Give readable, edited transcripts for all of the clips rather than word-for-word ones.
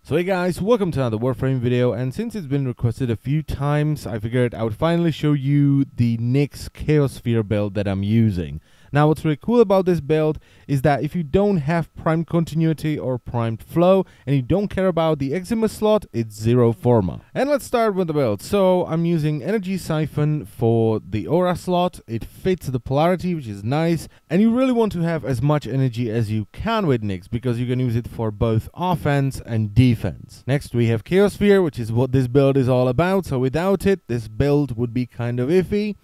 So hey guys, welcome to another Warframe video, and since it's been requested a few times, I figured I would finally show you the Nyx Chaos Sphere build that I'm using. Now what's really cool about this build is that if you don't have primed continuity or primed flow, and you don't care about the Eximus slot, it's zero Forma. And let's start with the build. So I'm using Energy Siphon for the Aura slot. It fits the polarity, which is nice, and you really want to have as much energy as you can with Nyx, because you can use it for both offense and defense. Next we have Chaos Sphere, which is what this build is all about, so without it, this build would be kind of iffy.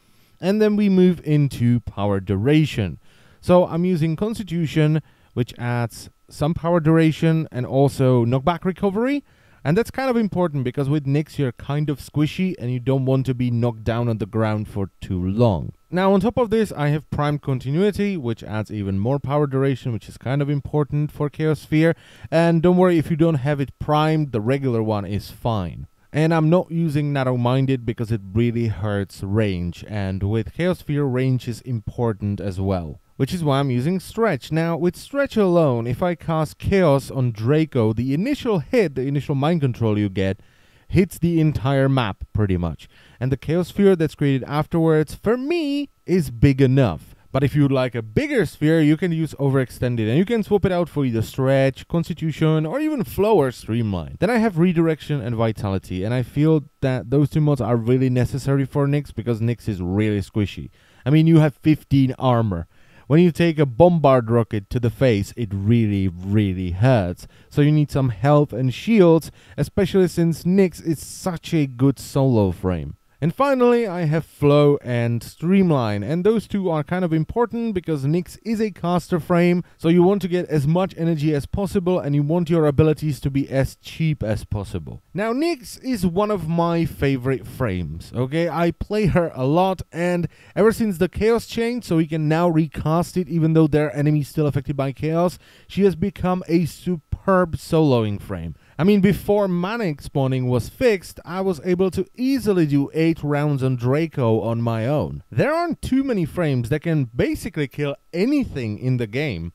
And then we move into power duration. So I'm using Constitution, which adds some power duration and also knockback recovery. And that's kind of important because with Nyx you're kind of squishy and you don't want to be knocked down on the ground for too long. Now on top of this I have primed continuity, which adds even more power duration, which is kind of important for Chaos Sphere. And don't worry, if you don't have it primed, the regular one is fine. And I'm not using narrow-minded because it really hurts range, and with Chaos Sphere range is important as well, which is why I'm using Stretch. Now with Stretch alone, if I cast Chaos on Draco, the initial hit, the initial mind control you get, hits the entire map pretty much. And the Chaos Sphere that's created afterwards, for me, is big enough. But if you'd like a bigger sphere, you can use Overextended, and you can swap it out for either Stretch, Constitution, or even Flow or Streamline. Then I have Redirection and Vitality, and I feel that those two mods are really necessary for Nyx, because Nyx is really squishy. I mean, you have 15 armor. When you take a bombard rocket to the face, it really hurts. So you need some health and shields, especially since Nyx is such a good solo frame. And finally, I have Flow and Streamline, and those two are kind of important because Nyx is a caster frame, so you want to get as much energy as possible and you want your abilities to be as cheap as possible. Now, Nyx is one of my favorite frames, okay? I play her a lot, and ever since the Chaos change, so we can now recast it even though there are enemies still affected by Chaos, she has become a superb soloing frame. I mean, before Manic spawning was fixed, I was able to easily do 8 rounds on Draco on my own. There aren't too many frames that can basically kill anything in the game.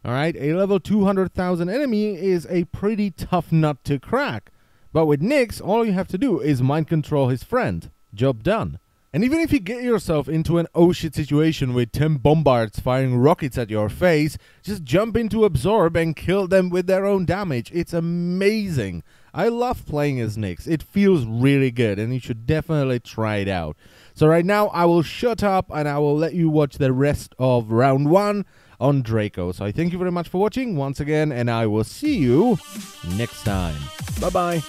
Alright, a level 200,000 enemy is a pretty tough nut to crack. But with Nyx, all you have to do is mind control his friend. Job done. And even if you get yourself into an oh shit situation with 10 bombards firing rockets at your face, just jump into Absorb and kill them with their own damage. It's amazing. I love playing as Nyx. It feels really good and you should definitely try it out. So right now I will shut up and I will let you watch the rest of round 1 on Draco. So I thank you very much for watching once again, and I will see you next time. Bye bye.